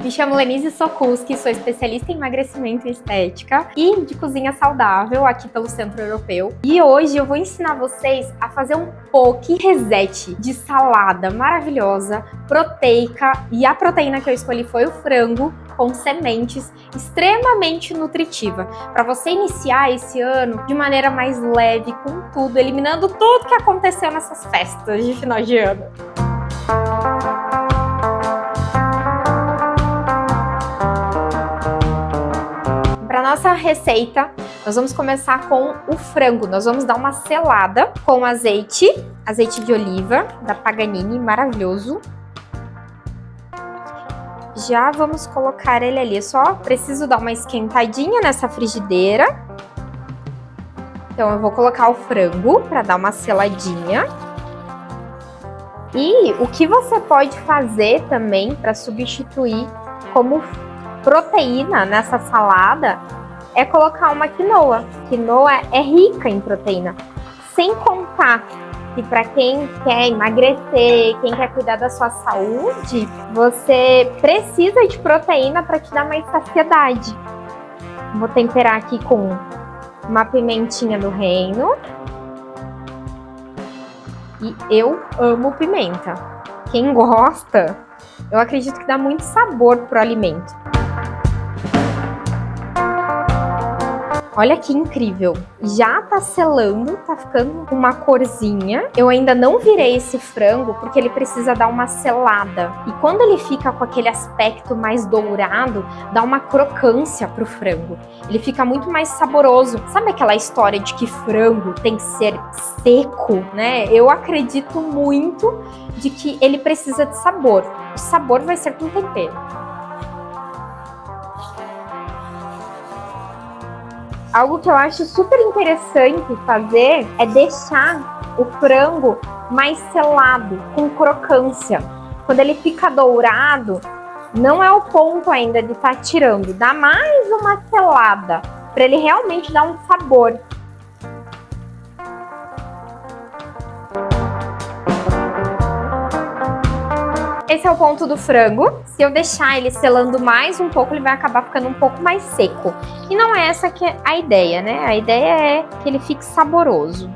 Me chamo Lenise Sokulski, sou especialista em emagrecimento e estética e de cozinha saudável aqui pelo Centro Europeu. E hoje eu vou ensinar vocês a fazer um poke reset de salada maravilhosa, proteica, e a proteína que eu escolhi foi o frango com sementes, extremamente nutritiva, para você iniciar esse ano de maneira mais leve, com tudo, eliminando tudo que aconteceu nessas festas de final de ano. Para nossa receita, nós vamos começar com o frango. Nós vamos dar uma selada com azeite de oliva da Pagani, maravilhoso. Já vamos colocar ele ali, só preciso dar uma esquentadinha nessa frigideira. Então eu vou colocar o frango para dar uma seladinha. E o que você pode fazer também para substituir como proteína nessa salada é colocar uma quinoa. Quinoa é rica em proteína, sem contar que para quem quer emagrecer, quem quer cuidar da sua saúde, você precisa de proteína para te dar mais saciedade. Vou temperar aqui com uma pimentinha do reino. E eu amo pimenta. Quem gosta, eu acredito que dá muito sabor pro alimento. Olha que incrível, já tá selando, tá ficando uma corzinha. Eu ainda não virei esse frango porque ele precisa dar uma selada. E quando ele fica com aquele aspecto mais dourado, dá uma crocância pro frango. Ele fica muito mais saboroso. Sabe aquela história de que frango tem que ser seco, né? Eu acredito muito de que ele precisa de sabor. O sabor vai ser com tempero. Algo que eu acho super interessante fazer é deixar o frango mais selado, com crocância. Quando ele fica dourado, não é o ponto ainda de estar tirando. Dá mais uma selada, para ele realmente dar um sabor. Esse é o ponto do frango. Se eu deixar ele selando mais um pouco, ele vai acabar ficando um pouco mais seco. E não é essa que é a ideia, né? A ideia é que ele fique saboroso.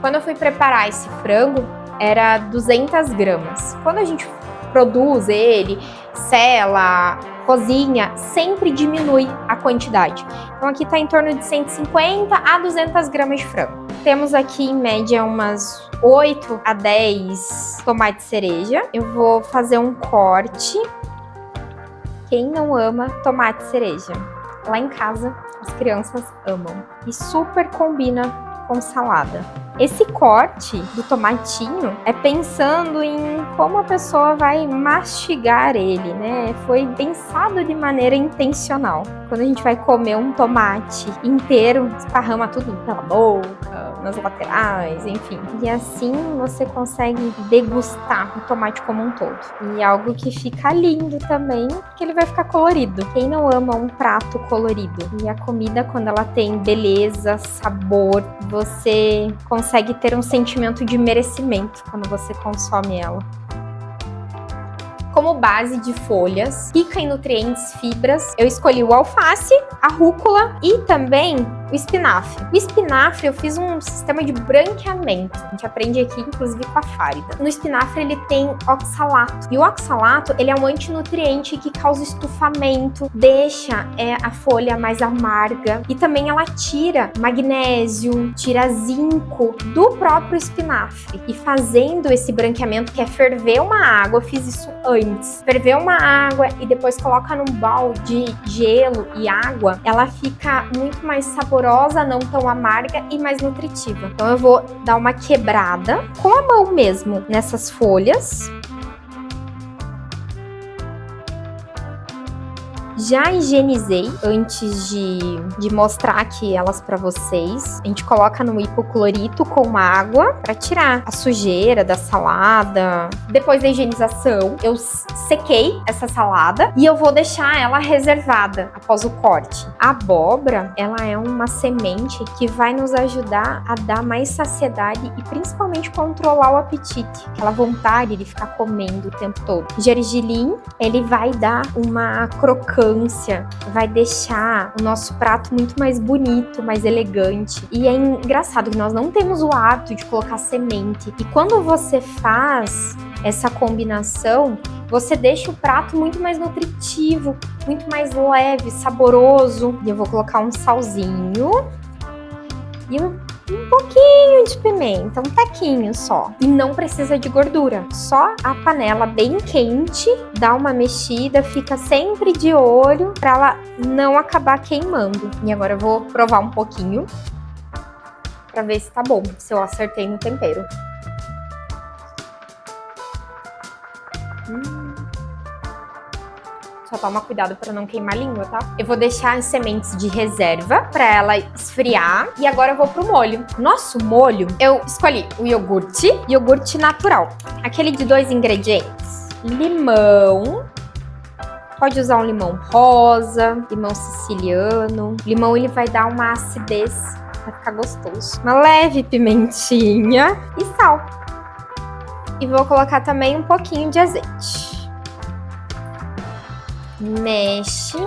Quando eu fui preparar esse frango, era 200 gramas. Quando a gente produz ele, sela, cozinha, sempre diminui a quantidade. Então aqui tá em torno de 150 a 200 gramas de frango. Temos aqui em média umas 8 a 10 tomates cereja. Eu vou fazer um corte. Quem não ama tomate cereja? Lá em casa as crianças amam e super combina com salada. Esse corte do tomatinho é pensando em como a pessoa vai mastigar ele, né? Foi pensado de maneira intencional. Quando a gente vai comer um tomate inteiro, esparrama tudo pela boca, nas laterais, enfim. E assim você consegue degustar o tomate como um todo. E algo que fica lindo também, porque ele vai ficar colorido. Quem não ama um prato colorido? E a comida, quando ela tem beleza, sabor, você consegue ter um sentimento de merecimento quando você consome ela. Como base de folhas, rica em nutrientes, fibras, eu escolhi o alface, a rúcula e também o espinafre. O espinafre eu fiz um sistema de branqueamento. A gente aprende aqui, inclusive, com a Fárida. No espinafre ele tem oxalato. E o oxalato, ele é um antinutriente que causa estufamento, deixa a folha mais amarga. E também ela tira magnésio, tira zinco do próprio espinafre. E fazendo esse branqueamento, que é ferver uma água, eu fiz isso antes. Ferver uma água e depois coloca num balde de gelo e água, ela fica muito mais saborosa, não tão amarga e mais nutritiva. Então eu vou dar uma quebrada com a mão mesmo nessas folhas. Já higienizei antes de mostrar aqui elas pra vocês. A gente coloca no hipoclorito com água pra tirar a sujeira da salada. Depois da higienização, eu sequei essa salada e eu vou deixar ela reservada após o corte. A abóbora, ela é uma semente que vai nos ajudar a dar mais saciedade e principalmente controlar o apetite, aquela vontade de ficar comendo o tempo todo. Gergelim, ele vai dar uma crocância, vai deixar o nosso prato muito mais bonito, mais elegante. E é engraçado que nós não temos o hábito de colocar semente. E quando você faz essa combinação, você deixa o prato muito mais nutritivo, muito mais leve, saboroso. E eu vou colocar um salzinho e um pouquinho de pimenta, um taquinho só. E não precisa de gordura, só a panela bem quente, dá uma mexida, fica sempre de olho para ela não acabar queimando. E agora eu vou provar um pouquinho para ver se tá bom, se eu acertei no tempero. Só toma cuidado para não queimar a língua, tá? Eu vou deixar as sementes de reserva para ela esfriar e agora eu vou pro molho. Nosso molho, eu escolhi o iogurte natural, aquele de 2 ingredientes. Limão, pode usar um limão rosa, limão siciliano. O limão, ele vai dar uma acidez, vai ficar gostoso. Uma leve pimentinha e sal. E vou colocar também um pouquinho de azeite. Mexe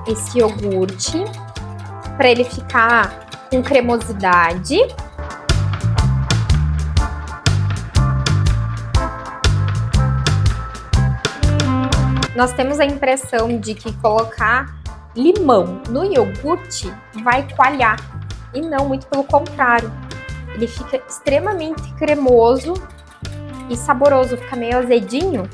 esse iogurte para ele ficar com cremosidade. Nós temos a impressão de que colocar limão no iogurte vai coalhar, e não, muito pelo contrário. Ele fica extremamente cremoso e saboroso, fica meio azedinho.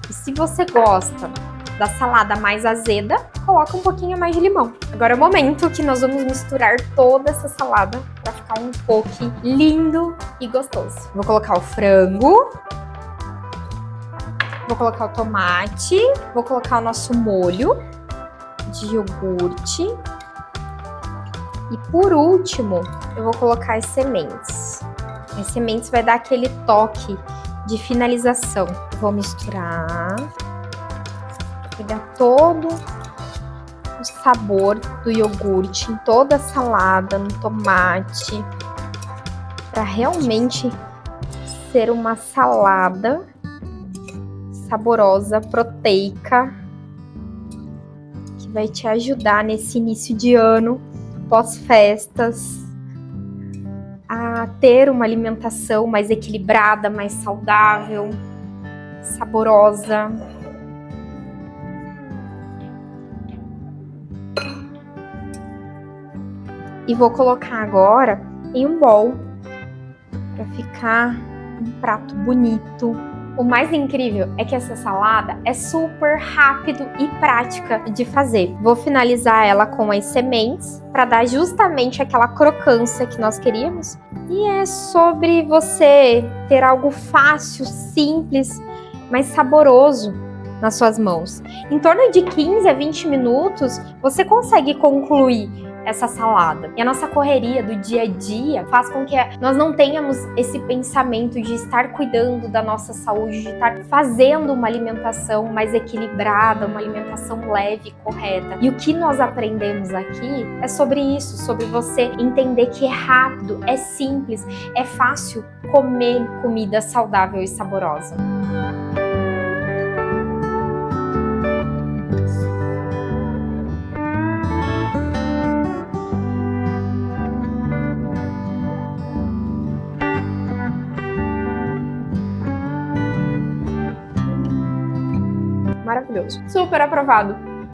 E se você gosta da salada mais azeda, coloca um pouquinho mais de limão. Agora é o momento que nós vamos misturar toda essa salada para ficar um poke lindo e gostoso. Vou colocar o frango, vou colocar o tomate, vou colocar o nosso molho de iogurte e por último eu vou colocar as sementes. As sementes vai dar aquele toque de finalização. Vou misturar, pegar todo o sabor do iogurte em toda a salada, no tomate, para realmente ser uma salada saborosa, proteica, que vai te ajudar nesse início de ano, pós-festas, a ter uma alimentação mais equilibrada, mais saudável, saborosa. E vou colocar agora em um bowl para ficar um prato bonito. O mais incrível é que essa salada é super rápido e prática de fazer. Vou finalizar ela com as sementes para dar justamente aquela crocância que nós queríamos. E é sobre você ter algo fácil, simples, mas saboroso nas suas mãos. Em torno de 15 a 20 minutos, você consegue concluir essa salada. E a nossa correria do dia a dia faz com que nós não tenhamos esse pensamento de estar cuidando da nossa saúde, de estar fazendo uma alimentação mais equilibrada, uma alimentação leve e correta. E o que nós aprendemos aqui é sobre isso, sobre você entender que é rápido, é simples, é fácil comer comida saudável e saborosa. Maravilhoso. Super aprovado.